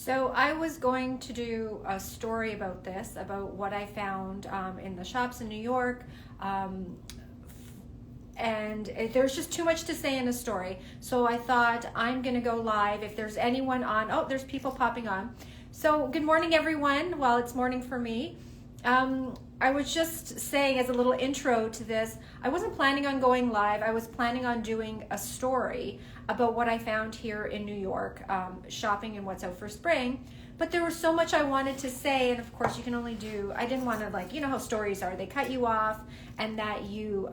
So I was going to do a story about this, about what I found in the shops in New York. And there's just too much to say in a story. So I thought I'm gonna go live. If there's anyone on, oh, there's people popping on. So good morning, everyone. Well, it's morning for me. I was just saying as a little intro to this, I wasn't planning on going live. I was planning on doing a story about what I found here in New York, shopping and what's out for spring. But there was so much I wanted to say, and of course you can only do, I didn't want to, like, you know how stories are, they cut you off and that you,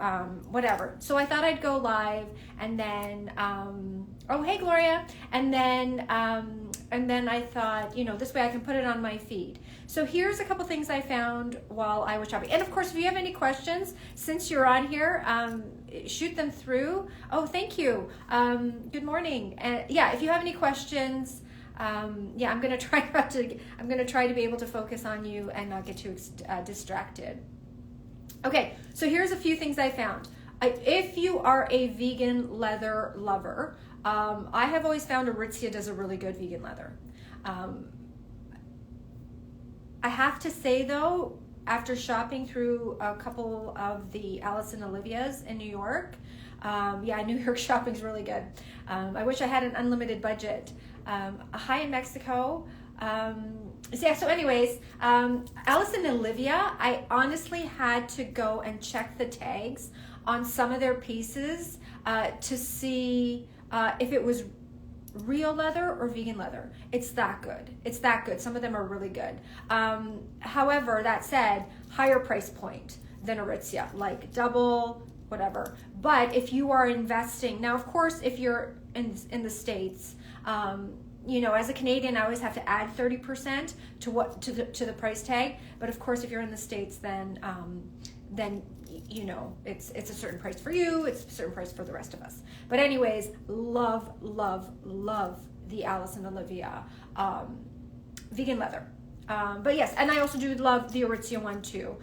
whatever. So I thought I'd go live and then, oh, hey Gloria. And then I thought, you know, this way I can put it on my feed. So here's a couple things I found while I was shopping. And of course, if you have any questions, since you're on here, shoot them through. Oh, thank you. Good morning. Yeah, if you have any questions, yeah, I'm gonna try to be able to focus on you and not get too distracted. Okay, so here's a few things I found. If you are a vegan leather lover, I have always found Aritzia does a really good vegan leather. I have to say though, after shopping through a couple of the Alice and Olivia's in New York, yeah, New York shopping's really good. I wish I had an unlimited budget. Hi in Mexico. Yeah, so anyways, Alice and Olivia, I honestly had to go and check the tags on some of their pieces to see if it was real leather or vegan leather. It's that good. It's that good. Some of them are really good. However, that said, higher price point than Aritzia, like double, whatever. But if you are investing, now of course, if you're in the States, you know, as a Canadian, I always have to add 30% to the price tag. But of course, if you're in the States, then you know, it's a certain price for you, it's a certain price for the rest of us. But anyways, love the Alice and Olivia vegan leather. But yes, and I also do love the Aritzia one too.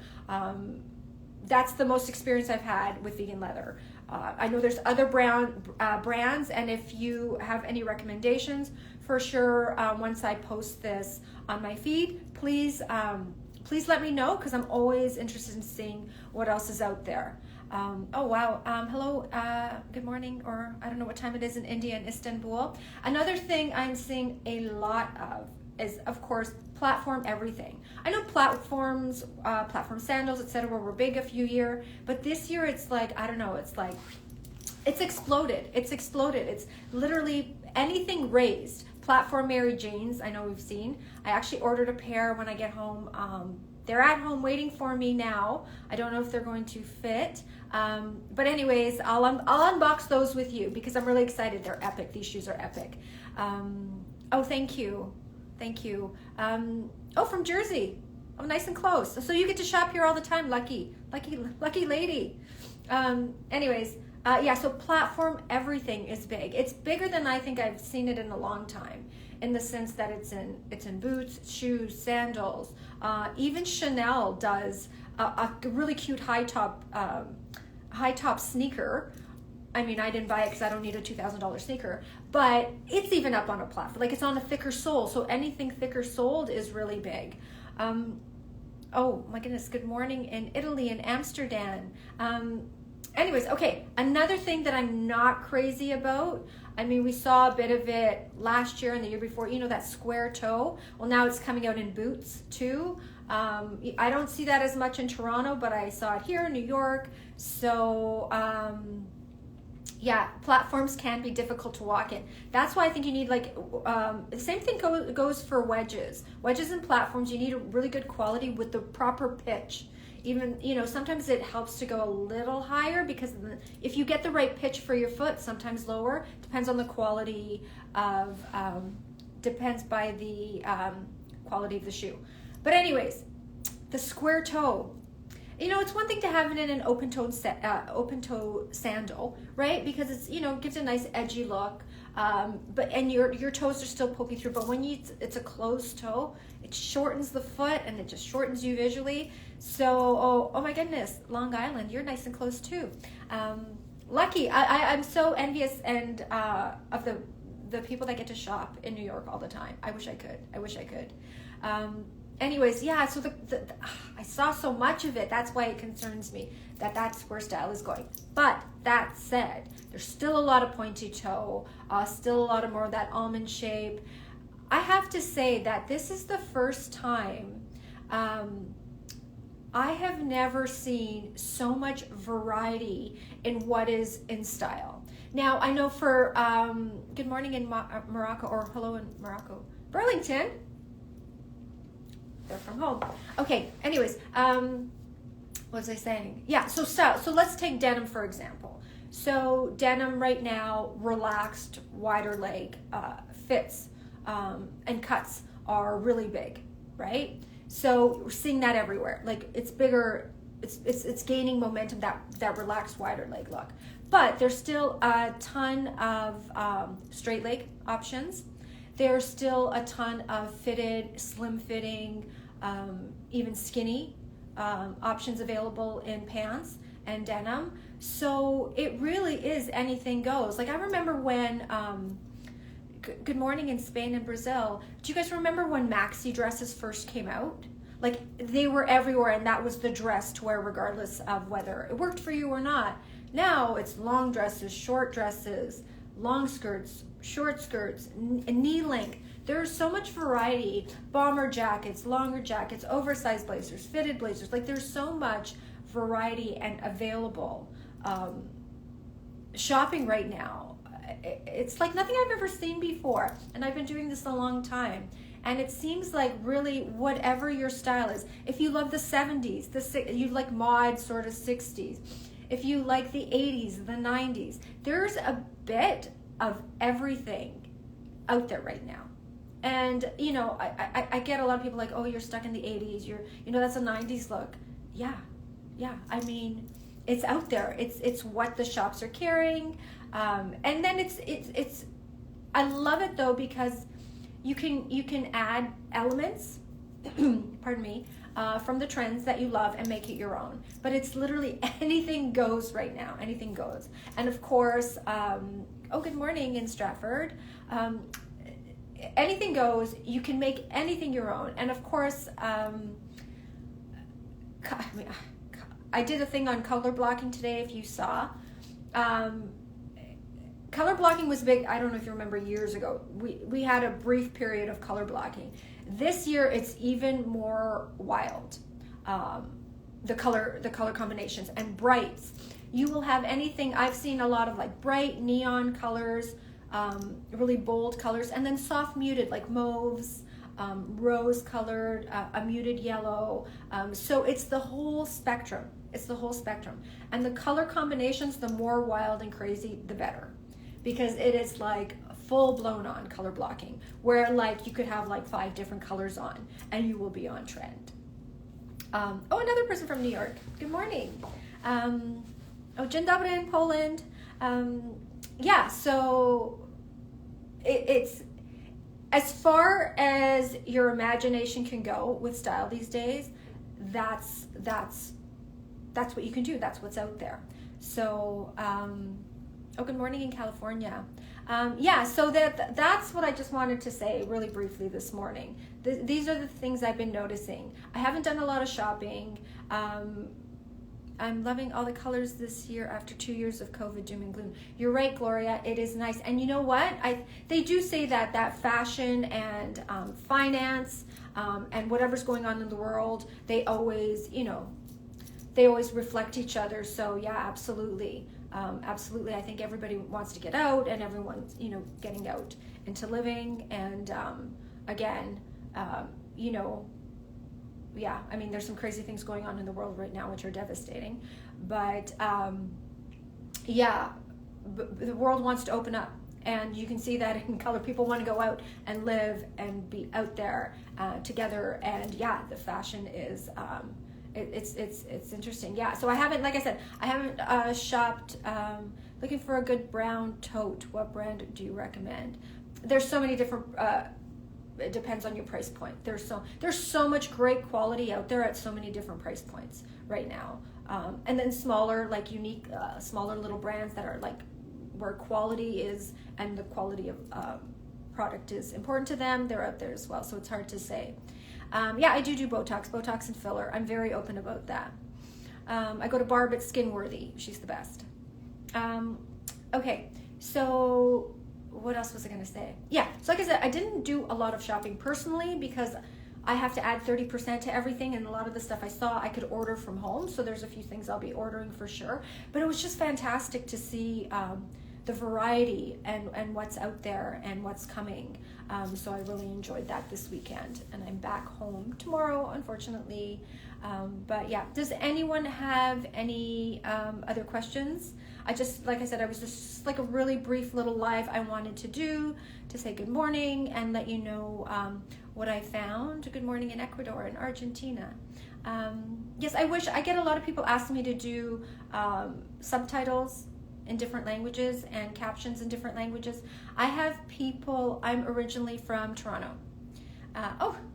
That's the most experience I've had with vegan leather. I know there's other brands, and if you have any recommendations, for sure, once I post this on my feed, please let me know, because I'm always interested in seeing what else is out there. Oh wow, hello, good morning, or I don't know what time it is in India and Istanbul. Another thing I'm seeing a lot of is, of course, platform everything. I know platforms, platform sandals, etc. were big a few years, but this year it's like, I don't know, it's like, it's exploded. It's exploded. It's literally anything raised. Platform Mary Janes, I know we've seen. I actually ordered a pair when I get home. They're at home waiting for me now. I don't know if they're going to fit. But anyways, I'll unbox those with you because I'm really excited. They're epic. These shoes are epic. Oh, thank you. Thank you. Oh, from Jersey. Oh, nice and close. So you get to shop here all the time. Lucky lady. Anyways, yeah, so platform everything is big. It's bigger than I think I've seen it in a long time, in the sense that it's in boots, shoes, sandals. Even Chanel does a really cute high top sneaker. I mean, I didn't buy it because I don't need a $2,000 sneaker, but it's even up on a platform. Like, it's on a thicker sole, so anything thicker soled is really big. Oh my goodness, good morning in Italy, in Amsterdam. Anyways, okay, another thing that I'm not crazy about, I mean, we saw a bit of it last year and the year before, you know, that square toe. Well, now it's coming out in boots too. I don't see that as much in Toronto, but I saw it here in New York. So, yeah, platforms can be difficult to walk in. That's why I think you need, like, the same thing goes for wedges. Wedges and platforms, you need a really good quality with the proper pitch. Even, you know, sometimes it helps to go a little higher, because if you get the right pitch for your foot, sometimes lower, depends on the quality of, depends by the quality of the shoe. But anyways, the square toe. You know, it's one thing to have it in an open-toe sandal, right? Because it's, you know, gives a nice edgy look. And your toes are still poking through. But when it's a closed toe, it shortens the foot and it just shortens you visually. So, oh my goodness, Long Island, you're nice and close too. Lucky. I'm so envious and of the people that get to shop in New York all the time. I wish I could. Anyways, yeah, so I saw so much of it. That's why it concerns me that that's where style is going. But that said, there's still a lot of pointy toe, still a lot of more of that almond shape. I have to say that this is the first time I have never seen so much variety in what is in style. Now, I know for good morning in Morocco, or hello in Morocco, Burlington. They're from home. Okay, anyways, what was I saying? Yeah, so let's take denim for example. So denim right now, relaxed, wider leg fits and cuts are really big, right? So we're seeing that everywhere. Like it's bigger, it's gaining momentum, that relaxed wider leg look. But there's still a ton of straight leg options. There's still a ton of fitted, slim fitting, even skinny options available in pants and denim. So it really is anything goes. Like I remember when, good morning in Spain and Brazil, do you guys remember when maxi dresses first came out? Like they were everywhere and that was the dress to wear regardless of whether it worked for you or not. Now it's long dresses, short dresses, long skirts, short skirts, knee length. There's so much variety. Bomber jackets, longer jackets, oversized blazers, fitted blazers. Like there's so much variety and available shopping right now. It's like nothing I've ever seen before. And I've been doing this a long time. And it seems like really whatever your style is. If you love the 70s, you like mod sort of 60s. If you like the 80s, the 90s, there's a bit of everything out there right now. And, you know, I get a lot of people like, oh, you're stuck in the 80s. That's a 90s look. Yeah. I mean, it's out there. It's what the shops are carrying. And then it's, I love it though, because you can add elements, pardon me, from the trends that you love and make it your own. But it's literally anything goes right now. Anything goes. And of course, good morning in Stratford. Anything goes. You can make anything your own. And of course, I did a thing on color blocking today, if you saw. Color blocking was big. I don't know if you remember years ago. We had a brief period of color blocking. This year, it's even more wild. The color combinations and brights. You will have anything. I've seen a lot of like bright neon colors, really bold colors, and then soft muted like mauves, rose colored, a muted yellow. So it's the whole spectrum. And the color combinations, the more wild and crazy, the better. Because it is like full blown on color blocking, where like you could have like 5 different colors on and you will be on trend. Another person from New York. Good morning. Dzień dobry in Poland. So it's as far as your imagination can go with style these days. That's what you can do. That's what's out there. So good morning in California. So that's what I just wanted to say really briefly this morning. These are the things I've been noticing. I haven't done a lot of shopping. I'm loving all the colors this year after 2 years of COVID doom and gloom. You're right, Gloria. It is nice. And you know what? They do say that fashion and finance and whatever's going on in the world, they always reflect each other. So yeah, absolutely. Absolutely. I think everybody wants to get out and everyone's, getting out into living. And there's some crazy things going on in the world right now, which are devastating. But the world wants to open up. And you can see that in color. People want to go out and live and be out there together. And the fashion is... It's interesting. Yeah. So I haven't, like I said, shopped looking for a good brown tote. What brand do you recommend? There's so many different. It depends on your price point. There's so much great quality out there at so many different price points right now. And then smaller, like unique, smaller little brands that are like where quality is and the quality of product is important to them, they're out there as well. So it's hard to say. Yeah, I do Botox and filler. I'm very open about that. I go to Barb at Skinworthy. She's the best. Okay, so what else was I going to say? Yeah, so like I said, I didn't do a lot of shopping personally because I have to add 30% to everything, and a lot of the stuff I saw I could order from home, so there's a few things I'll be ordering for sure. But it was just fantastic to see the variety and what's out there and what's coming. So I really enjoyed that this weekend, and I'm back home tomorrow, unfortunately. But yeah, does anyone have any other questions? Like I said, I was just like a really brief little live I wanted to do to say good morning and let you know what I found. Good morning in Ecuador and Argentina. Yes, I get a lot of people asking me to do subtitles in different languages and captions in different languages. I have people, I'm originally from Toronto.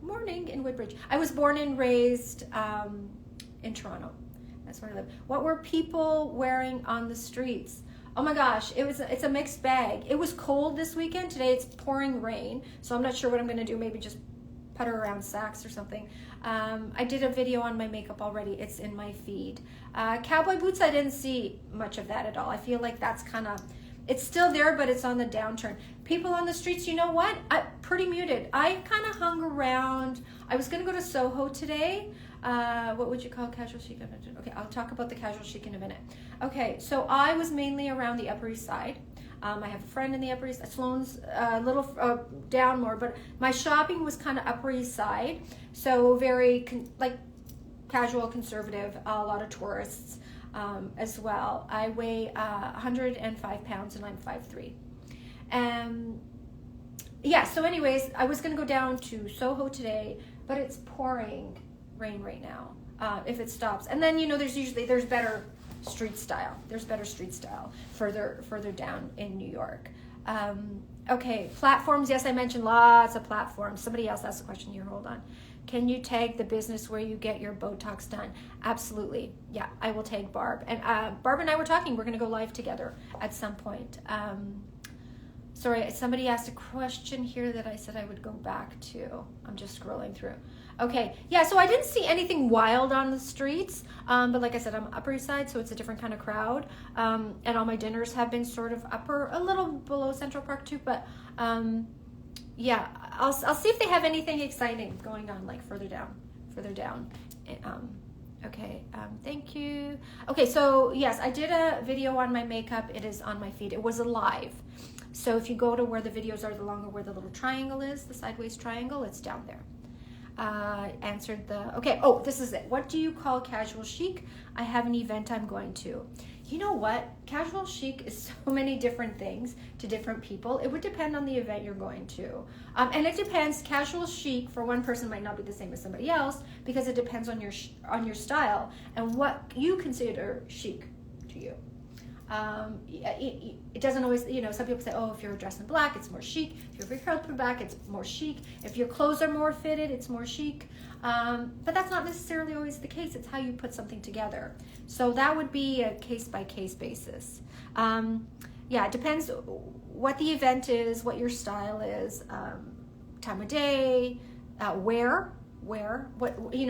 Morning in Woodbridge. I was born and raised in Toronto. That's where I live. What were people wearing on the streets? Oh my gosh, it's a mixed bag. It was cold this weekend. Today it's pouring rain, so I'm not sure what I'm gonna do. Maybe just putter around Saks or something. I did a video on my makeup already. It's in my feed. Cowboy boots, I didn't see much of that at all. I feel like that's kind of, it's still there, but it's on the downturn. People on the streets, you know what? Pretty muted. I kind of hung around. I was going to go to Soho today. What would you call casual chic? Okay, I'll talk about the casual chic in a minute. Okay, so I was mainly around the Upper East Side. I have a friend in the Upper East Side. Sloan's a little down more, but my shopping was kind of Upper East Side. So very casual, conservative, a lot of tourists as well. I weigh 105 pounds and I'm 5'3". Yeah, so anyways, I was going to go down to Soho today, but it's pouring rain right now, if it stops. And then, there's better street style. There's better street style further down in New York. Okay, platforms. Yes, I mentioned lots of platforms. Somebody else asked a question here. Hold on. Can you tag the business where you get your Botox done? Absolutely. Yeah, I will tag Barb. And Barb and I were talking. We're going to go live together at some point. Sorry, somebody asked a question here that I said I would go back to. I'm just scrolling through. Okay, yeah, so I didn't see anything wild on the streets, but like I said, I'm Upper East Side, so it's a different kind of crowd, and all my dinners have been sort of upper, a little below Central Park too, but yeah, I'll see if they have anything exciting going on, like further down. Okay, thank you. Okay, so yes, I did a video on my makeup. It is on my feed. It was a live. So if you go to where the videos are, where the little triangle is, the sideways triangle, it's down there. Answered okay, this is it. What do you call casual chic? I have an event I'm going to. You know what? Casual chic is so many different things to different people. It would depend on the event you're going to. And it depends, casual chic for one person might not be the same as somebody else because it depends on your style and what you consider chic to you. It doesn't always, some people say, if you're dressed in black, it's more chic. If you're hair put back, it's more chic. If your clothes are more fitted, it's more chic. But that's not necessarily always the case. It's how you put something together. So that would be a case-by-case basis. Yeah, it depends what the event is, what your style is, time of day, where,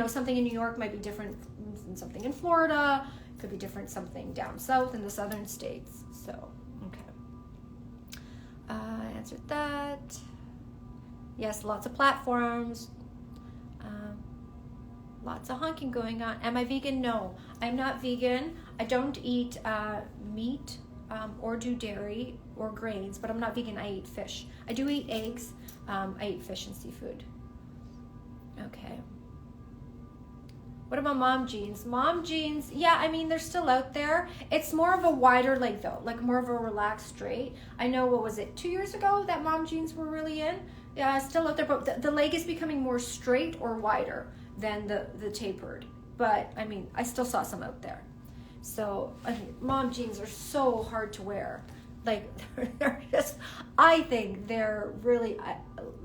something in New York might be different than something in Florida. Could be different something down south in the southern states. So, okay. I answered that. Yes, lots of platforms. Lots of honking going on. Am I vegan? No, I'm not vegan. I don't eat meat or do dairy or grains, but I'm not vegan. I eat fish. I do eat eggs. I eat fish and seafood. Okay. What about mom jeans? Mom jeans, yeah, they're still out there. It's more of a wider leg though, like more of a relaxed straight. I know, 2 years ago that mom jeans were really in? Yeah, still out there, but the leg is becoming more straight or wider than the tapered. But, I still saw some out there. So, mom jeans are so hard to wear. Like, they're just, I think they're really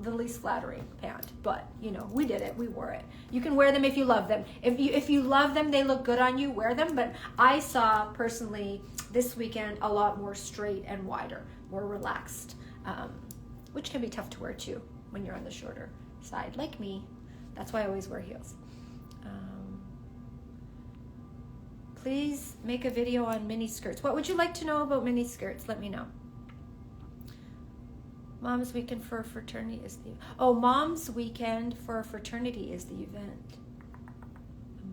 the least flattering pant. But, you know, we did it. We wore it. You can wear them if you love them. If you love them, they look good on you, wear them. But I saw, personally, this weekend, a lot more straight and wider, more relaxed, which can be tough to wear, too, when you're on the shorter side, like me. That's why I always wear heels. Please make a video on mini skirts. What would you like to know about mini skirts? Let me know. Mom's weekend for a fraternity is the... Oh, Mom's weekend for a fraternity is the event.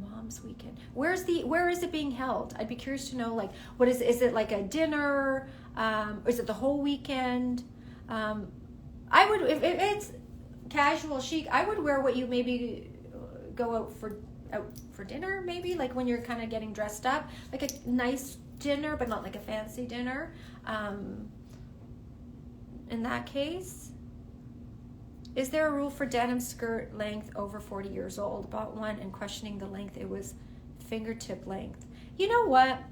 Mom's weekend. Where is it being held? I'd be curious to know, like, what is it like a dinner? Or is it the whole weekend? I would, if it's casual chic, I would wear what you maybe go out for dinner, maybe, like when you're kind of getting dressed up, like a nice dinner, but not like a fancy dinner. In that case, is there a rule for denim skirt length over 40 years old? Bought one and questioning the length. It was fingertip length. You know what?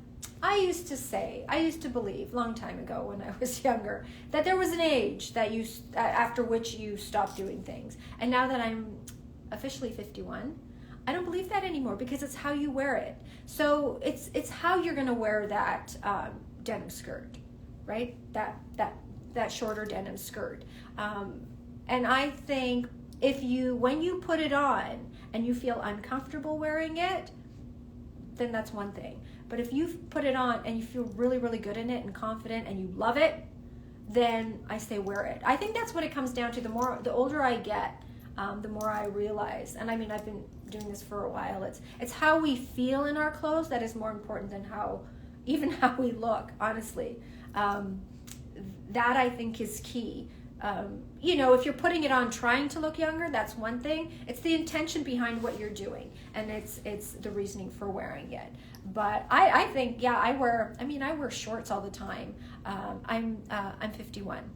I used to believe long time ago when I was younger that there was an age that after which you stop doing things. And now that I'm officially 51, I don't believe that anymore, because it's how you wear it. So it's how you're gonna wear that denim skirt, right? That shorter denim skirt. And I think when you put it on and you feel uncomfortable wearing it, then that's one thing. But if you've put it on and you feel really, really good in it and confident and you love it, then I say wear it. I think that's what it comes down to. The older I get, the more I realize, and I mean, I've been doing this for a while, it's how we feel in our clothes that is more important than even how we look, honestly. That I think is key. You know, if you're putting it on trying to look younger, that's one thing. It's the intention behind what you're doing, and it's the reasoning for wearing it. But I think, yeah, I wear shorts all the time. I'm 51.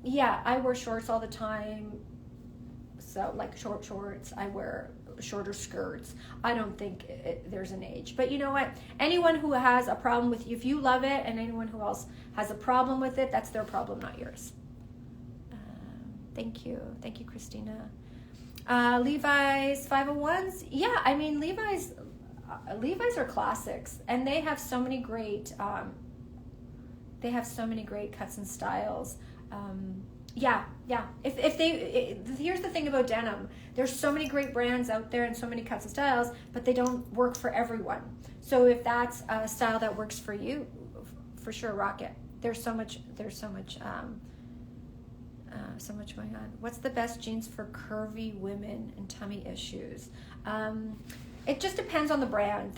Yeah, I wear shorts all the time. So like short shorts, I wear shorter skirts. I don't think there's an age. But you know what? Anyone who has a problem with you, if you love it, and anyone who else has a problem with it, that's their problem, not yours. Thank you, Christina. Levi's 501s. Yeah, I mean, Levi's are classics, and they have so many great cuts and styles. Yeah. Here's the thing about denim. There's so many great brands out there and so many cuts and styles, but they don't work for everyone. So if that's a style that works for you, for sure, rock it. There's so much going on. What's the best jeans for curvy women and tummy issues? It just depends on the brand.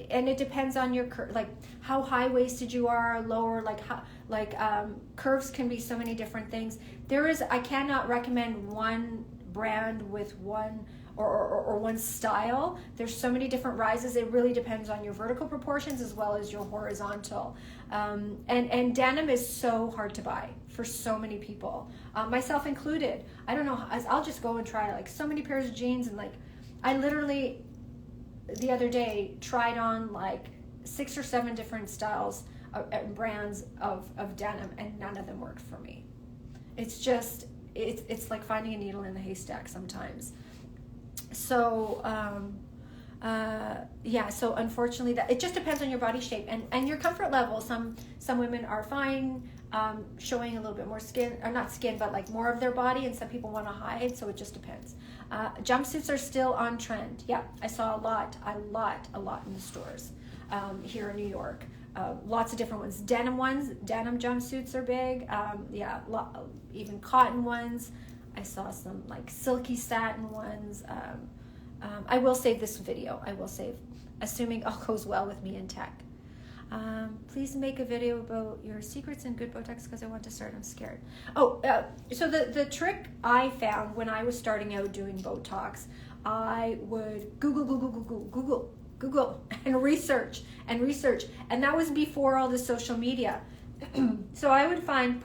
And it depends on your like how high waisted you are, lower, curves can be so many different things. I cannot recommend one brand with one or one style. There's so many different rises. It really depends on your vertical proportions as well as your horizontal. And denim is so hard to buy for so many people, myself included. I don't know. I'll just go and try like so many pairs of jeans, and like I literally the other day tried on like 6 or 7 different styles and brands of denim, and none of them worked for me. It's just it's like finding a needle in a haystack sometimes. So so unfortunately that it just depends on your body shape and your comfort level. Some women are fine showing a little bit more skin, or not skin, but like more of their body, and some people want to hide, so it just depends. Jumpsuits are still on trend. Yeah, I saw a lot in the stores here in New York. Lots of different ones. Denim jumpsuits are big. Even cotton ones. I saw some like silky satin ones. I will save this video. Assuming all goes well with me in tech. Please make a video about your secrets and good Botox, because I want to start. I'm scared. So the trick I found when I was starting out doing Botox, I would Google and research, and that was before all the social media. So I would find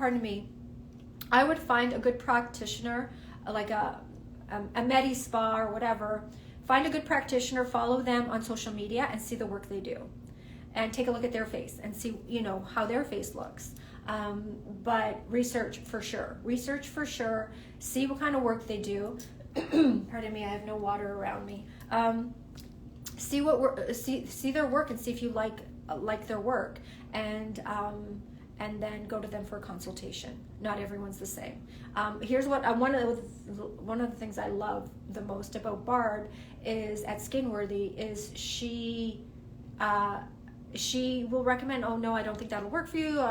a good practitioner, like a Medi Spa or whatever. Find a good practitioner, follow them on social media, and see the work they do, and take a look at their face and see how their face looks. But research for sure. Research for sure. See what kind of work they do. Pardon me, I have no water around me. See their work and see if you like their work, and then go to them for a consultation. Not everyone's the same. Here's what one of the things I love the most about Barb is at Skinworthy is she will recommend, oh no, I don't think that'll work for you.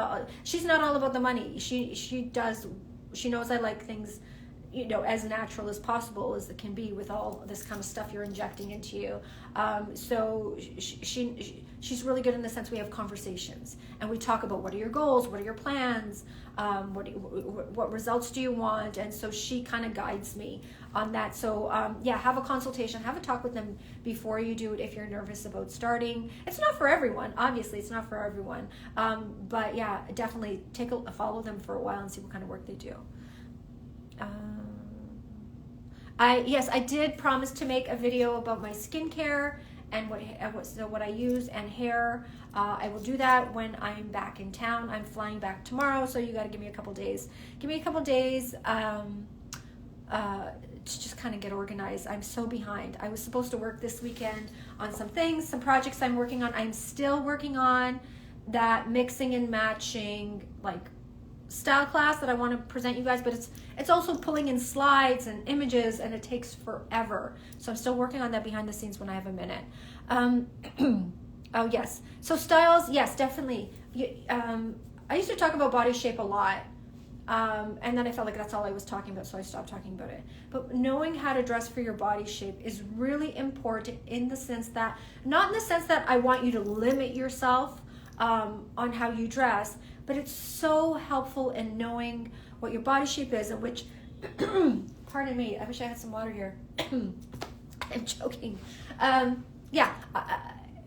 She's not all about the money. She knows I like things, as natural as possible as it can be with all this kind of stuff you're injecting into you. So she's really good in the sense we have conversations and we talk about what are your goals, what are your plans, what results do you want, and so she kind of guides me on that. So have a consultation, have a talk with them before you do it if you're nervous about starting. It's not for everyone, obviously it's not for everyone, but yeah, definitely follow them for a while and see what kind of work they do. I did promise to make a video about my skincare and what I use and hair. I will do that when I'm back in town. I'm flying back tomorrow, so you got to give me a couple days. Give me a couple days to just kind of get organized. I'm so behind. I was supposed to work this weekend on some things, some projects I'm working on. I'm still working on that mixing and matching style class that I want to present you guys, but it's also pulling in slides and images, and it takes forever. So I'm still working on that behind the scenes when I have a minute. Oh yes, so styles, yes, definitely. I used to talk about body shape a lot, and then I felt like that's all I was talking about, so I stopped talking about it. But knowing how to dress for your body shape is really important in the sense that, not in the sense that I want you to limit yourself on how you dress, but it's so helpful in knowing what your body shape is, and which, pardon me, I wish I had some water here. I'm choking.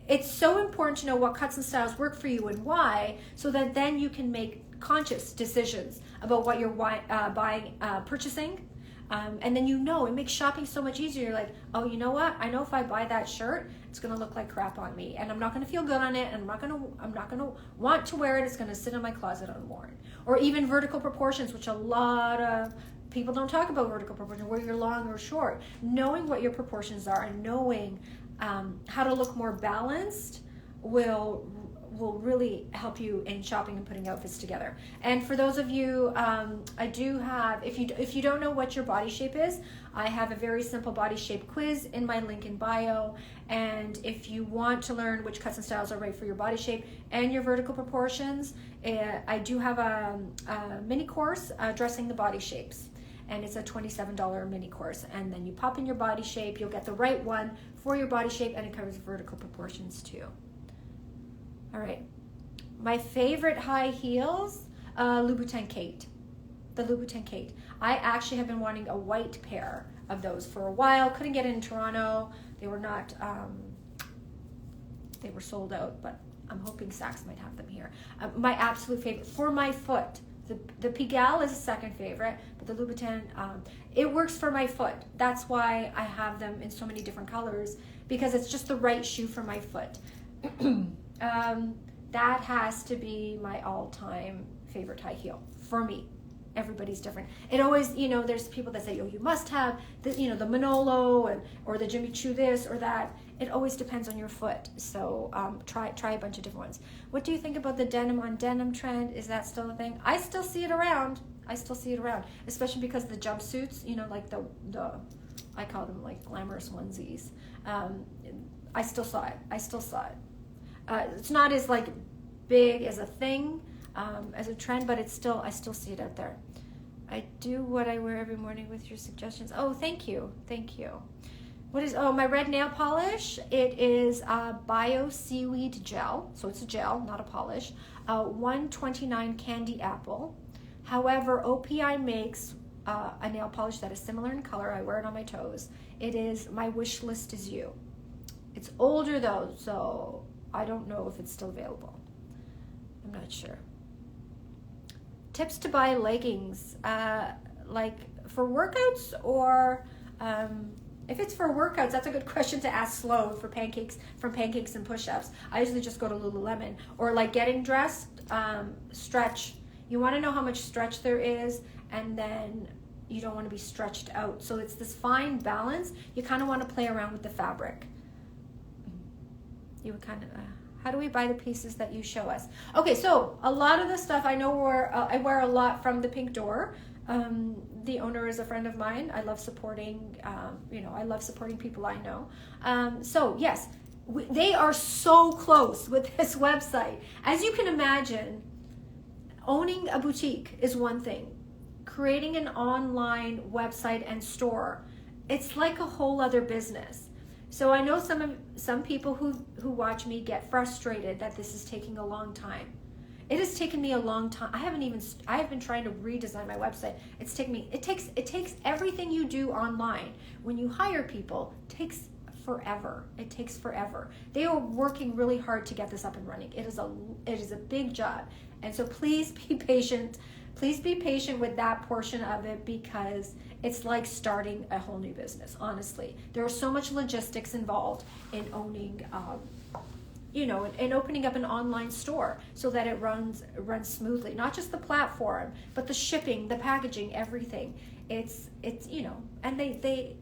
It's so important to know what cuts and styles work for you and why, so that then you can make conscious decisions about what you're purchasing. And then it makes shopping so much easier. You're like, oh, you know what? I know if I buy that shirt, it's gonna look like crap on me, and I'm not gonna feel good on it, and I'm not gonna want to wear it. It's gonna sit in my closet unworn. Or even vertical proportions, which a lot of people don't talk about vertical proportions, where you're long or short. Knowing what your proportions are and knowing how to look more balanced will really help you in shopping and putting outfits together. And for those of you, I do have, if you don't know what your body shape is, I have a very simple body shape quiz in my link in bio. And if you want to learn which cuts and styles are right for your body shape and your vertical proportions, I do have a mini course, Dressing the Body Shapes. And it's a $27 mini course. And then you pop in your body shape, you'll get the right one for your body shape, and it covers vertical proportions too. All right, my favorite high heels, Louboutin Kate, the Louboutin Kate. I actually have been wanting a white pair of those for a while. Couldn't get it in Toronto. They were not, they were sold out, but I'm hoping Saks might have them here. My absolute favorite for my foot. The Pigalle is a second favorite, but the Louboutin, it works for my foot. That's why I have them in so many different colors, because it's just the right shoe for my foot. That has to be my all-time favorite high heel for me. Everybody's different. It always, there's people that say, oh, you must have the, the Manolo or the Jimmy Choo this or that. It always depends on your foot. So try a bunch of different ones. What do you think about the denim on denim trend? Is that still a thing? I still see it around. Especially because the jumpsuits, like the I call them like glamorous onesies. I still saw it. It's not as big as a thing, as a trend, but I still see it out there. I do what I wear every morning with your suggestions. Oh, thank you. My red nail polish? It is Bio Seaweed Gel, so it's a gel, not a polish. 129 Candy Apple. However, OPI makes a nail polish that is similar in color. I wear it on my toes. It is My Wish List Is You. It's older though, so I don't know if it's still available. I'm not sure. Tips to buy leggings, for workouts, or if it's for workouts, that's a good question to ask Sloan from Pancakes and Push-Ups. I usually just go to Lululemon, or getting dressed, stretch. You want to know how much stretch there is, and then you don't want to be stretched out. So it's this fine balance. You kind of want to play around with the fabric. You would kind of, how do we buy the pieces that you show us? Okay, so a lot of the stuff I know I wear a lot from the Pink Door. The owner is a friend of mine. I love supporting, I love supporting people I know. So yes, they are so close with this website. As you can imagine, owning a boutique is one thing. Creating an online website and store, it's like a whole other business. So I know some people who watch me get frustrated that this is taking a long time. It has taken me a long time. I have been trying to redesign my website. It takes everything you do online. When you hire people, it takes forever. It takes forever. They are working really hard to get this up and running. It is a big job. And so please be patient. Please be patient with that portion of it, because it's like starting a whole new business, honestly. There is so much logistics involved in owning and opening up an online store so that it runs smoothly. Not just the platform, but the shipping, the packaging, everything. It's and they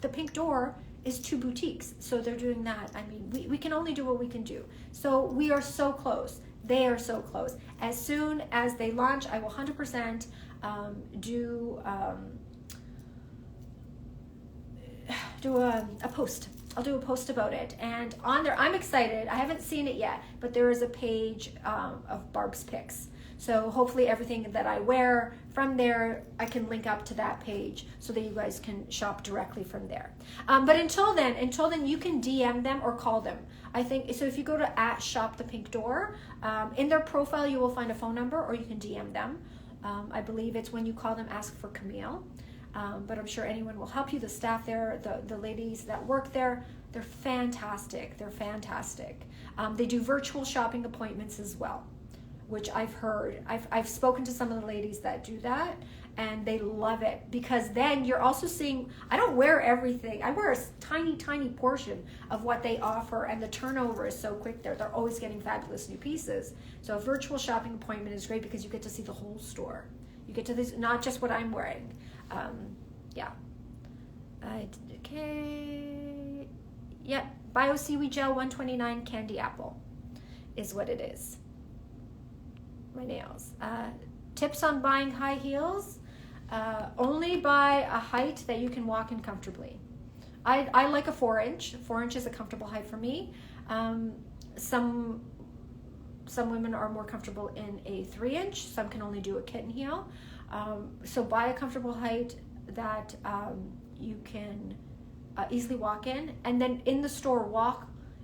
the Pink Door is 2 boutiques, so they're doing that. I mean, we can only do what we can do. So we are so close. They are so close. As soon as they launch, I will 100% do a post. I'll do a post about it. And on there, I'm excited. I haven't seen it yet, but there is a page of Barb's Picks. So hopefully everything that I wear from there, I can link up to that page so that you guys can shop directly from there. But until then, you can DM them or call them. I think, so if you go to @shopthepinkdoor, in their profile, you will find a phone number, or you can DM them. I believe it's when you call them, ask for Camille. But I'm sure anyone will help you. The staff there, the ladies that work there, they're fantastic. They're fantastic. They do virtual shopping appointments as well, which I've heard. I've spoken to some of the ladies that do that, and they love it, because then you're also seeing, I don't wear everything. I wear a tiny portion of what they offer, and the turnover is so quick there. They're always getting fabulous new pieces. So a virtual shopping appointment is great because you get to see the whole store. You get to this, not just what I'm wearing. Yeah. Okay. Yep. Bio Seaweed Gel 129 Candy Apple is what it is. My nails. Tips on buying high heels. Only buy a height that you can walk in comfortably. I like a 4-inch. 4-inch is a comfortable height for me. Some women are more comfortable in a 3-inch. Some can only do a kitten heel. So buy a comfortable height that you can easily walk in. And then in the store,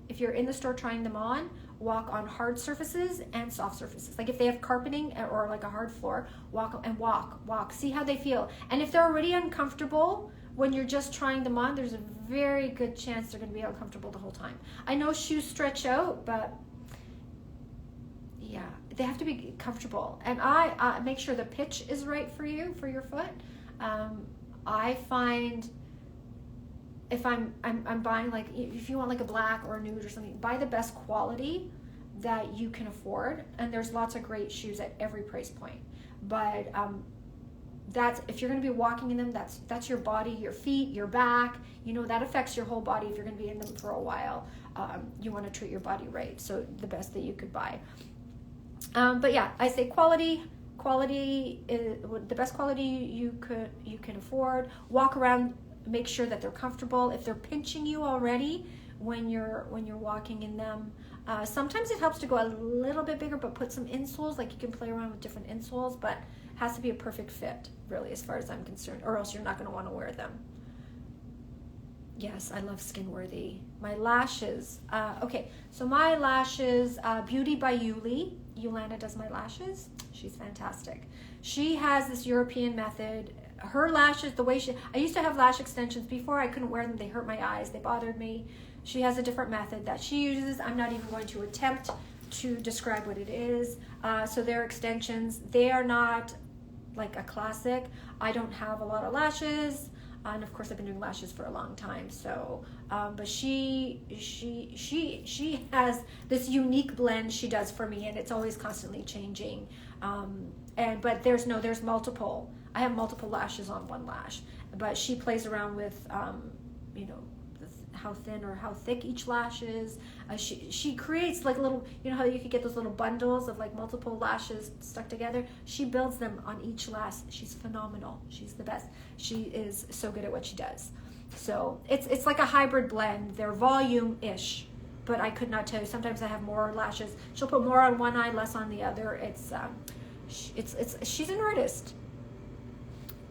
if you're in the store trying them on, walk on hard surfaces and soft surfaces. Like if they have carpeting or like a hard floor, walk. See how they feel. And if they're already uncomfortable when you're just trying them on, there's a very good chance they're going to be uncomfortable the whole time. I know shoes stretch out, but yeah, they have to be comfortable. And I make sure the pitch is right for you, for your foot. I find if I'm buying, like, if you want like a black or a nude or something, buy the best quality that you can afford. And there's lots of great shoes at every price point. But that's, if you're going to be walking in them, that's your body, your feet, your back. That affects your whole body if you're going to be in them for a while. You want to treat your body right. So the best that you could buy. But yeah, I say quality is the best quality you can afford. Walk around, make sure that they're comfortable. If they're pinching you already when you're walking in them, sometimes it helps to go a little bit bigger, but put some insoles. Like you can play around with different insoles, but it has to be a perfect fit, really, as far as I'm concerned, or else you're not going to want to wear them. Yes, I love Skin Worthy. My lashes. Okay, so my lashes, Beauty by Yuli. Yolanda does my lashes. She's fantastic. She has this European method. Her lashes, I used to have lash extensions before. I couldn't wear them. They hurt my eyes. They bothered me. She has a different method that she uses. I'm not even going to attempt to describe what it is. So they're extensions. They are not like a classic. I don't have a lot of lashes. And of course, I've been doing lashes for a long time. So, but she has this unique blend she does for me, and it's always constantly changing. but there's multiple. I have multiple lashes on one lash, but she plays around with, you know, how thin or how thick each lash is. She creates like little, you know how you could get those little bundles of like multiple lashes stuck together. She builds them on each lash. She's phenomenal. She's the best. She is so good at what she does. So it's like a hybrid blend. They're volume-ish, but I could not tell you. Sometimes I have more lashes. She'll put more on one eye, less on the other. She's an artist.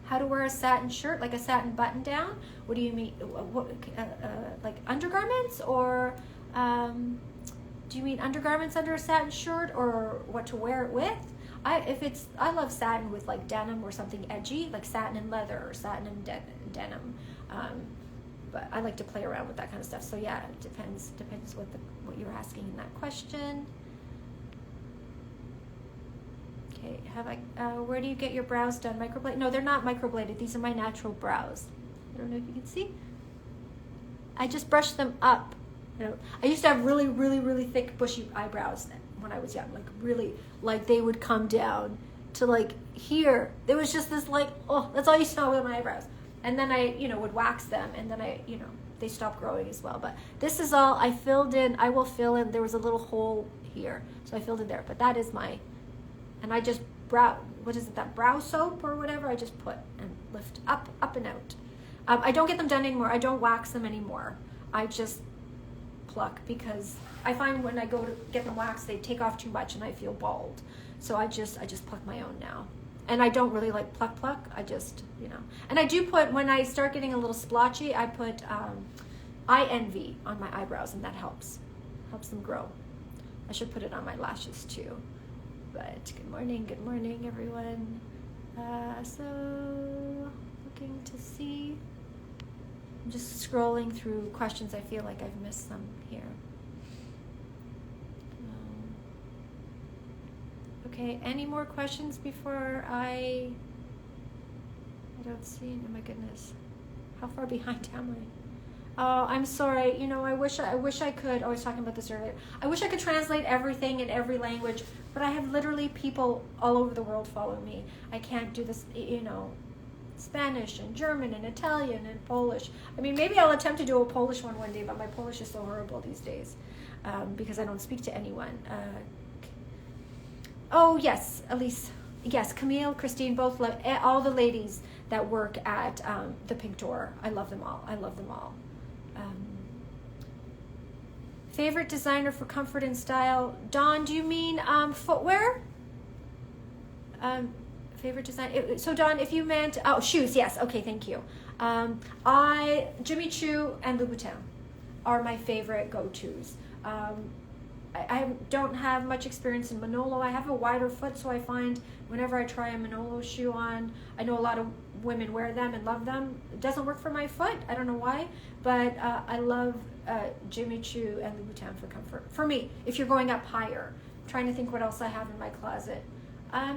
How to wear a satin shirt, like a satin button down? What do you mean? Like undergarments, or do you mean undergarments under a satin shirt, or what to wear it with? I love satin with like denim or something edgy, like satin and leather or satin and denim. But I like to play around with that kind of stuff. So yeah, it depends what you're asking in that question. Okay, where do you get your brows done? Microbladed? No, they're not microbladed. These are my natural brows. I don't know if you can see. I just brush them up. You know, I used to have really, really, really thick, bushy eyebrows when I was young. Like really, like they would come down to like here. There was just this like, oh, that's all you saw with my eyebrows. And then I, you know, would wax them, and then I, you know, they stopped growing as well. But this is all I filled in. I will fill in. There was a little hole here, so I filled in there. But that is my. And I just that brow soap or whatever, I just put and lift up and out. I don't get them done anymore. I don't wax them anymore. I just pluck, because I find when I go to get them waxed, they take off too much and I feel bald. So I just pluck my own now. And I don't really like pluck. I just, you know. And I do put, when I start getting a little splotchy, I put eye envy on my eyebrows, and that helps them grow. I should put it on my lashes too. But good morning, everyone. So looking to see. I'm just scrolling through questions. I feel like I've missed some here. Okay, any more questions before I don't see. Oh my goodness, how far behind am I? Oh, I'm sorry. You know, I wish I could. I was talking about this earlier. I wish I could translate everything in every language, but I have literally people all over the world follow me. I can't do this, you know, Spanish and German and Italian and Polish. I mean, maybe I'll attempt to do a Polish one day, but my Polish is so horrible these days because I don't speak to anyone. Oh, yes, Elise. Yes, Camille, Christine, both love all the ladies that work at the Pink Door. I love them all. Favorite designer for comfort and style? Dawn, do you mean footwear? Favorite design? So Dawn, if you meant, oh, shoes, yes. Okay, thank you. Jimmy Choo and Louboutin are my favorite go-tos. I don't have much experience in Manolo. I have a wider foot, so I find whenever I try a Manolo shoe on, I know a lot of women wear them and love them. It doesn't work for my foot. I don't know why, but I love Jimmy Choo and Louboutin for comfort. For me, if you're going up higher. I'm trying to think what else I have in my closet.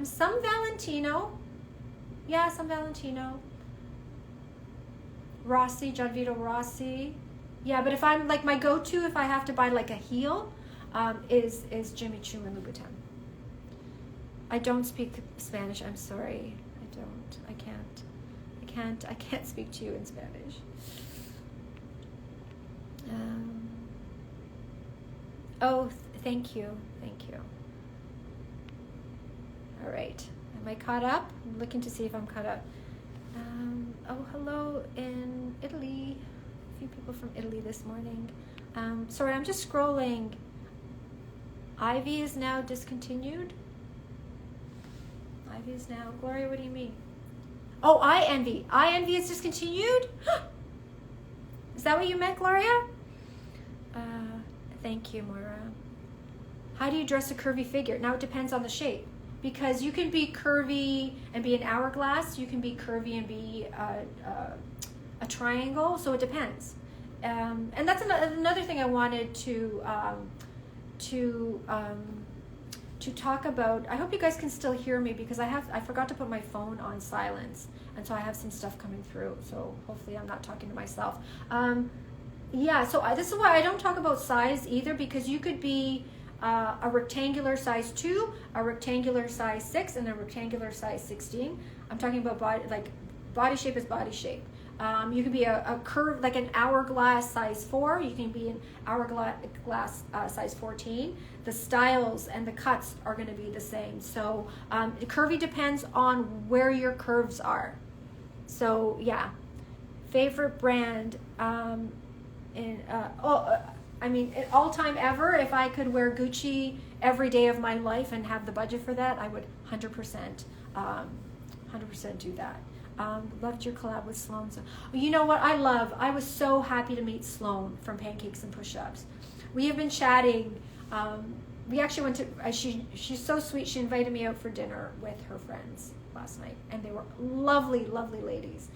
Some Valentino. Yeah, some Valentino. Rossi, John Vito Rossi. Yeah, but if I'm like my go-to, if I have to buy like a heel, is Jimmy Choo and Louboutin. I don't speak Spanish. I'm sorry. I can't speak to you in Spanish. Thank you. All right. Am I caught up? I'm looking to see if I'm caught up. Hello in Italy. A few people from Italy this morning. Sorry, I'm just scrolling. Ivy is now discontinued. Ivy is now. Gloria, what do you mean? Oh, Eye Envy. Eye Envy is discontinued? Is that what you meant, Gloria? Thank you, Moira. How do you dress a curvy figure? Now it depends on the shape. Because you can be curvy and be an hourglass. You can be curvy and be a triangle. So it depends. And that's another thing I wanted to talk about. I hope you guys can still hear me because I forgot to put my phone on silence, and so I have some stuff coming through, so hopefully I'm not talking to myself. Yeah, so this is why I don't talk about size either, because you could be a rectangular size 2, a rectangular size 6, and a rectangular size 16. I'm talking about body shape is body shape. You can be a curve, like an hourglass size 4. You can be an hourglass size 14. The styles and the cuts are going to be the same. So curvy depends on where your curves are. So yeah, favorite brand. All time ever, if I could wear Gucci every day of my life and have the budget for that, I would 100% do that. Loved your collab with Sloan. So, you know what I was so happy to meet Sloan from Pancakes and Push-Ups. We have been chatting. We actually went to, she's so sweet. She invited me out for dinner with her friends last night, and they were lovely, lovely ladies.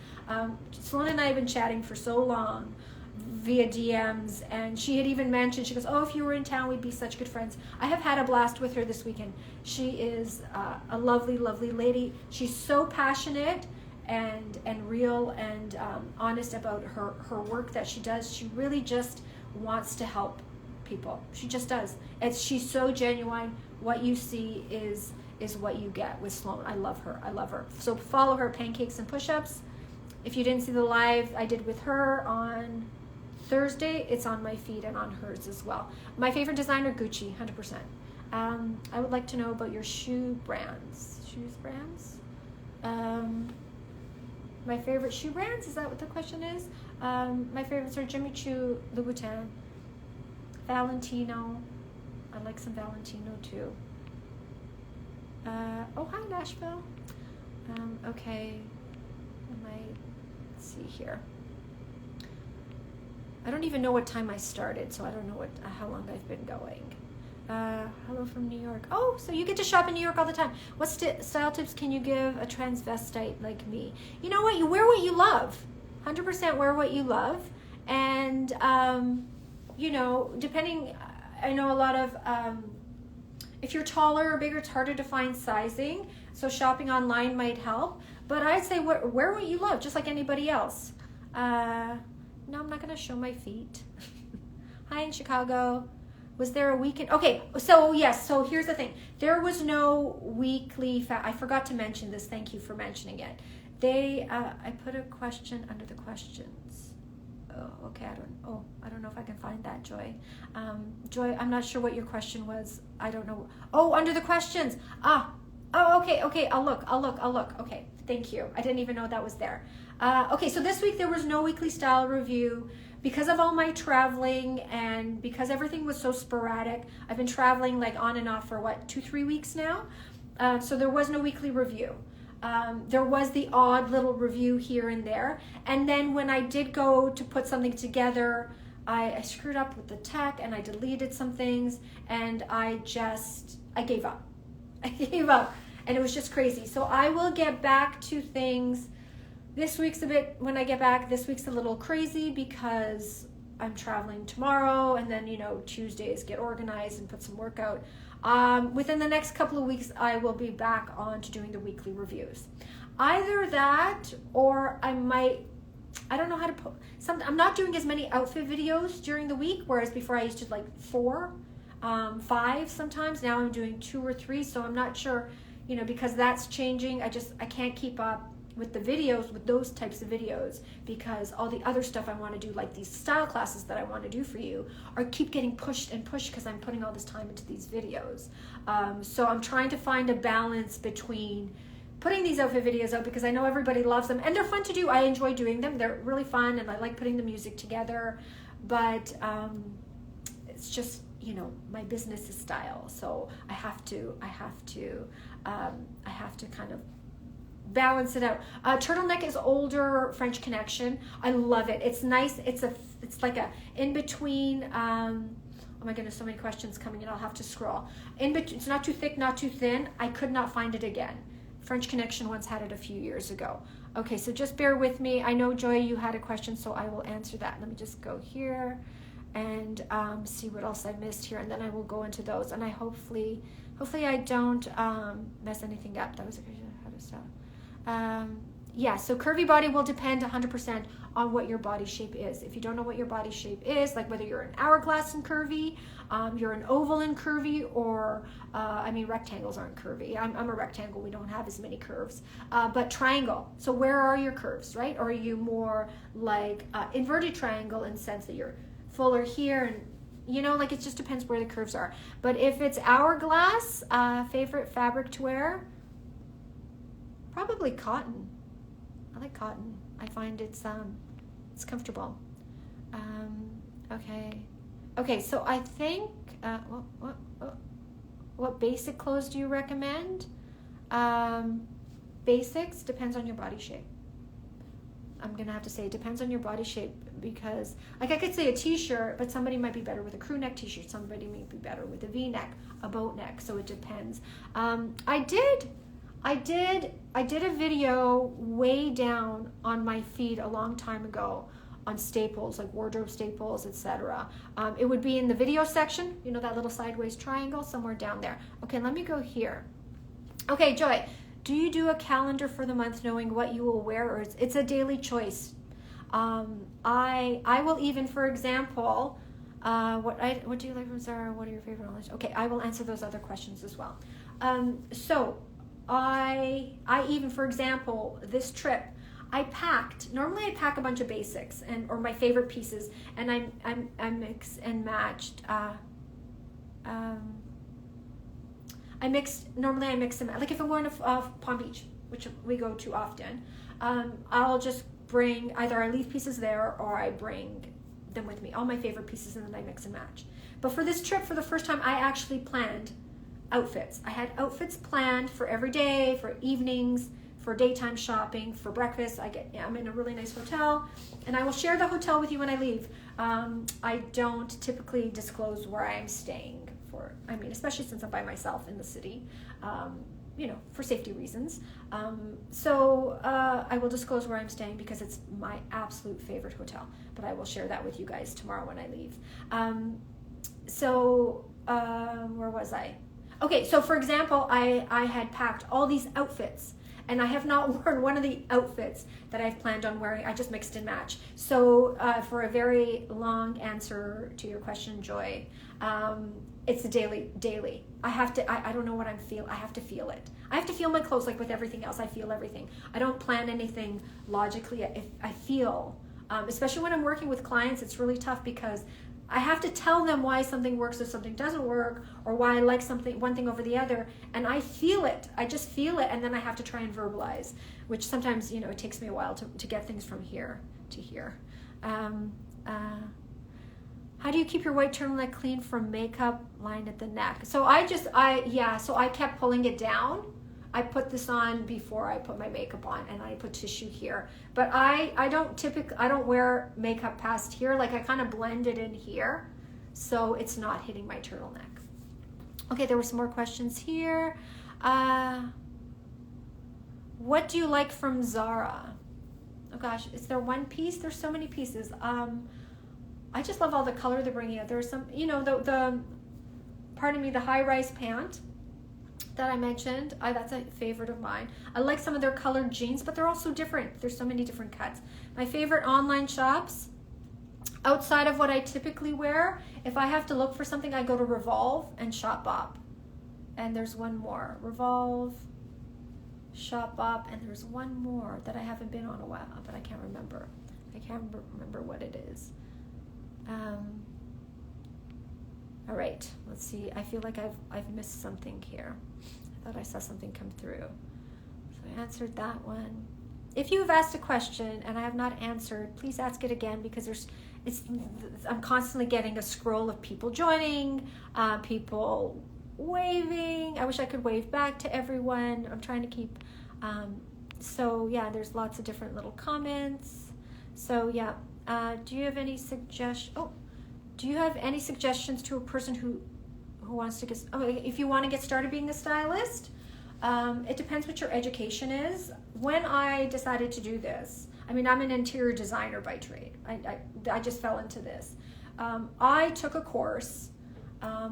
Sloan and I have been chatting for so long via DMs, and she had even mentioned, she goes, oh, if you were in town, we'd be such good friends. I have had a blast with her this weekend. She is a lovely, lovely lady. She's so passionate and real and honest about her work that she does. She really just wants to help people. She just does. She's so genuine. What you see is what you get with Sloan. I love her. So follow her, Pancakes and Push-Ups. If you didn't see the live I did with her on Thursday, it's on my feed and on hers as well. My favorite designer, Gucci, 100%. I would like to know about your shoes brands. My favorite shoe brands, is that what the question is? My favorites are Jimmy Choo, Louboutin, Valentino. I like some Valentino too. Oh, hi Nashville. Okay, let's see here. I don't even know what time I started, so I don't know how long I've been going. Hello from New York. Oh, so you get to shop in New York all the time. What style tips can you give a transvestite like me? You know what? You wear what you love. 100% wear what you love. And, depending, I know a lot of, if you're taller or bigger, it's harder to find sizing. So shopping online might help. But I'd say wear what you love, just like anybody else. No, I'm not going to show my feet. Hi in Chicago. Was there a weekend? Okay, so yes, so here's the thing. There was no weekly, I forgot to mention this. Thank you for mentioning it. I put a question under the questions. Oh, okay, I don't know if I can find that, Joy. Joy, I'm not sure what your question was. I don't know. Oh, under the questions. Okay, I'll look. Okay, thank you. I didn't even know that was there. Okay, so this week there was no weekly style review because of all my traveling and because everything was so sporadic. I've been traveling like on and off for 2-3 weeks now. So there was no weekly review. There was the odd little review here and there. And then when I did go to put something together, I screwed up with the tech and I deleted some things and I gave up. And it was just crazy. So I will get back to things. This week's this week's a little crazy because I'm traveling tomorrow and then, Tuesdays get organized and put some work out. Within the next couple of weeks, I will be back on to doing the weekly reviews. Either that or I don't know how to put I'm not doing as many outfit videos during the week, whereas before I used to 4, 5 sometimes. Now I'm doing 2 or 3, so I'm not sure, because that's changing. I can't keep up with the videos, with those types of videos, because all the other stuff I want to do, like these style classes that I want to do for you, keep getting pushed because I'm putting all this time into these videos. So I'm trying to find a balance between putting these outfit videos out because I know everybody loves them and they're fun to do. I enjoy doing them. They're really fun and I like putting the music together, but it's just, my business is style, so I have to kind of balance it out. Turtleneck is older French Connection. I love it. It's nice. It's like a in between. Oh my goodness, so many questions coming in. I'll have to scroll. It's not too thick, not too thin. I could not find it again. French Connection once had it a few years ago. Okay, so just bear with me. I know, Joy, you had a question, so I will answer that. Let me just go here and see what else I missed here, and then I will go into those. And I hopefully I don't mess anything up. That was a question. How to stop. yeah, so curvy body will depend 100% on what your body shape is. If you don't know what your body shape is, like whether you're an hourglass and curvy, you're an oval and curvy, or I mean, rectangles aren't curvy. I'm a rectangle. We don't have as many curves, but triangle. So where are your curves, right? Or are you more like inverted triangle in the sense that you're fuller here, and you know, like it just depends where the curves are. But if it's hourglass, favorite fabric to wear, probably cotton. I like cotton. I find it's comfortable. Okay. So I think what basic clothes do you recommend? Basics depends on your body shape. I'm gonna have to say it depends on your body shape, because like I could say a t-shirt, but somebody might be better with a crew neck t-shirt. Somebody may be better with a v-neck, a boat neck. So it depends. I did a video way down on my feed a long time ago on staples, like wardrobe staples, etc. It would be in the video section, you know, that little sideways triangle somewhere down there. Okay, let me go here. Okay, Joy, do you do a calendar for the month knowing what you will wear, or it's a daily choice? I will even, for example, what do you like from Zara? What are your favorite knowledge? Okay, I will answer those other questions as well. So I even, for example, this trip, normally I pack a bunch of basics or my favorite pieces, and I mix and matched. Normally I mix them. Like if I'm going to Palm Beach, which we go to often, I'll just bring, either I leave pieces there or I bring them with me, all my favorite pieces, and then I mix and match. But for this trip, for the first time, I actually planned outfits. I had outfits planned for every day, for evenings, for daytime shopping, for breakfast. I'm in a really nice hotel, and I will share the hotel with you when I leave. I don't typically disclose where I'm staying especially since I'm by myself in the city, for safety reasons. So I will disclose where I'm staying because it's my absolute favorite hotel, but I will share that with you guys tomorrow when I leave. Where was I? Okay, so for example, I had packed all these outfits, and I have not worn one of the outfits that I've planned on wearing. I just mixed and matched. So for a very long answer to your question, Joy, it's a daily. I don't know what I'm feeling. I have to feel it. I have to feel my clothes, like with everything else. I feel everything. I don't plan anything logically. If I feel, especially when I'm working with clients, it's really tough because I have to tell them why something works or something doesn't work, or why I like one thing over the other, and I feel it. I just feel it, and then I have to try and verbalize, which sometimes, it takes me a while to get things from here to here. How do you keep your white turtleneck clean from makeup line at the neck? So I kept pulling it down. I put this on before I put my makeup on, and I put tissue here. But I don't wear makeup past here. Like I kind of blend it in here, so it's not hitting my turtleneck. Okay, there were some more questions here. What do you like from Zara? Oh gosh, is there one piece? There's so many pieces. I just love all the color they're bringing out. There's some, the high-rise pant that I mentioned, that's a favorite of mine. I like some of their colored jeans, but they're all so different. There's so many different cuts. My favorite online shops, outside of what I typically wear, if I have to look for something, I go to Revolve and Shopbop. And there's one more. Revolve, Shopbop, and there's one more that I haven't been on a while, but I can't remember. I can't remember what it is. All right, let's see. I feel like I've missed something here. I thought I saw something come through. So I answered that one. If you've asked a question and I have not answered, please ask it again, because I'm constantly getting a scroll of people joining, people waving. I wish I could wave back to everyone. I'm trying to keep, there's lots of different little comments. So yeah, do you have any suggestions to a person who wants to get, if you want to get started being a stylist? It depends what your education is. When I decided to do this, I'm an interior designer by trade. I just fell into this. I took a course. I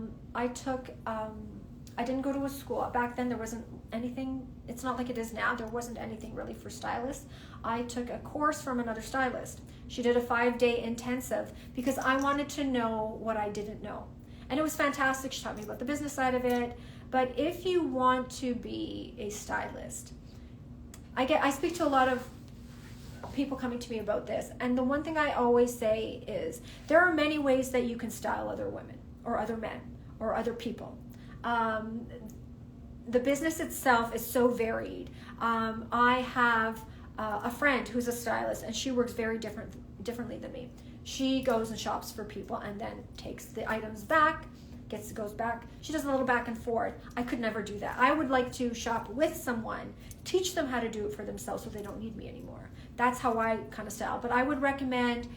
didn't go to a school. Back then there wasn't anything, it's not like it is now. There wasn't anything really for stylists. I took a course from another stylist. She did a 5-day intensive because I wanted to know what I didn't know. And it was fantastic. She taught me about the business side of it. But if you want to be a stylist, I speak to a lot of people coming to me about this, and the one thing I always say is there are many ways that you can style other women or other men or other people. The business itself is so varied. I have a friend who's a stylist, and she works very differently than me. She goes and shops for people and then takes the items back, goes back. She does a little back and forth. I could never do that. I would like to shop with someone, teach them how to do it for themselves so they don't need me anymore. That's how I kind of style. But I would recommend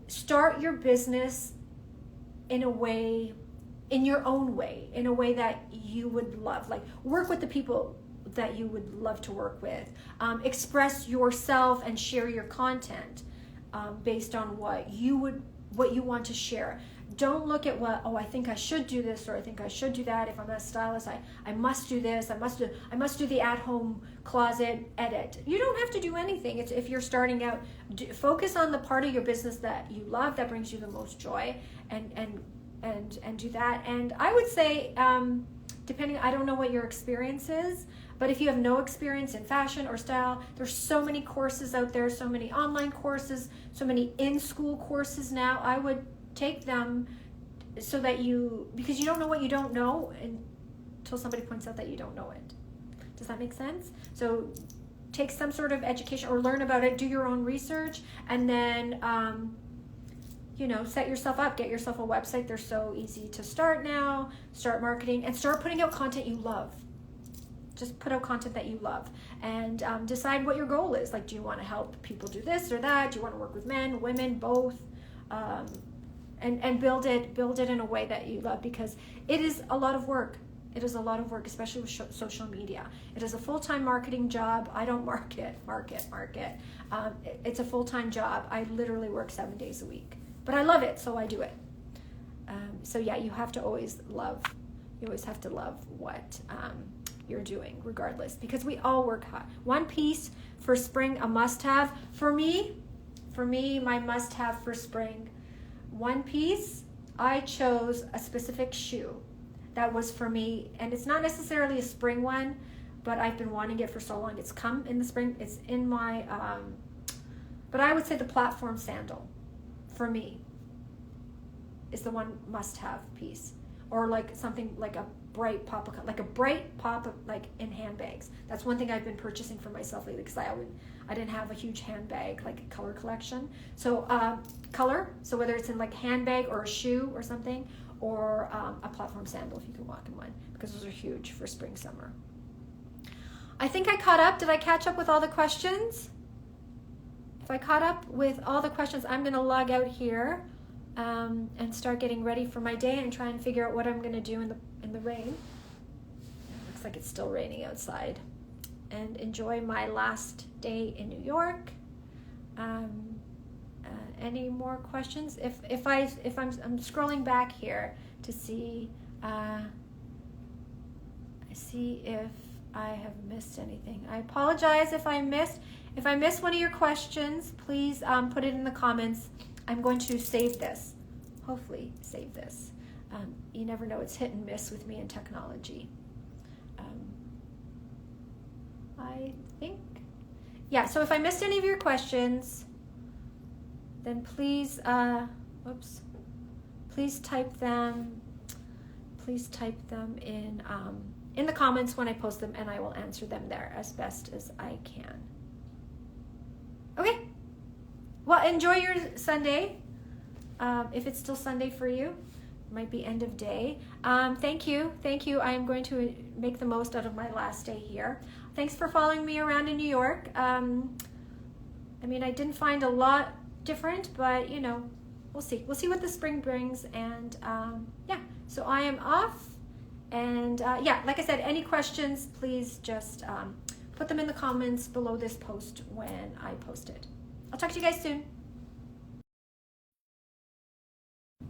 start your business in a way, in your own way, in a way that you would love. Like, work with the people that you would love to work with. Express yourself and share your content based on what you want to share. Don't look at I think I should do this, or I think I should do that. If I'm a stylist, I must do this. I must do the at-home closet edit. You don't have to do anything. It's if you're starting out, focus on the part of your business that you love, that brings you the most joy, and do that. And I would say, depending, I don't know what your experience is, but if you have no experience in fashion or style, there's so many courses out there, so many online courses, so many in-school courses now. I would take them so that because you don't know what you don't know until somebody points out that you don't know it. Does that make sense? So take some sort of education or learn about it, do your own research, and then set yourself up, get yourself a website. They're so easy to start now. Start marketing and start putting out content you love. Just put out content that you love, and decide what your goal is. Like, do you want to help people do this or that? Do you want to work with men, women, both? And build it in a way that you love, because it is a lot of work. It is a lot of work, especially with social media. It is a full-time marketing job. I don't market. It's a full-time job. I literally work 7 days a week, but I love it, so I do it. So yeah, you have to always love. You always have to love what you're doing, regardless, because we all work hard. One piece for spring, a must-have for me, my must-have for spring. One piece, I chose a specific shoe that was for me, and it's not necessarily a spring one, but I've been wanting it for so long. It's come in the spring. It's in my, but I would say the platform sandal for me is the one must-have piece, or like something like a bright pop, like in handbags. That's one thing I've been purchasing for myself lately, because I didn't have a huge handbag, like color collection. So color, so whether it's in like handbag or a shoe or something, or a platform sandal if you can walk in one, because those are huge for spring, summer. I think I caught up. Did I catch up with all the questions? If I caught up with all the questions, I'm gonna log out here and start getting ready for my day and try and figure out what I'm gonna do in the rain. It looks like it's still raining outside. And enjoy my last day in New York. Any more questions? If I'm scrolling back here to see if I have missed anything. I apologize if I missed one of your questions. Please put it in the comments. I'm going to save this. Hopefully save this. You never know, it's hit and miss with me in technology. I think, yeah, so if I missed any of your questions, then please, please type them in the comments when I post them, and I will answer them there as best as I can. Okay, well, enjoy your Sunday, if it's still Sunday for you. It might be end of day. Thank you. I am going to make the most out of my last day here. Thanks for following me around in New York. I didn't find a lot different, but we'll see. We'll see what the spring brings, and yeah. So I am off, and yeah, like I said, any questions, please just put them in the comments below this post when I post it. I'll talk to you guys soon.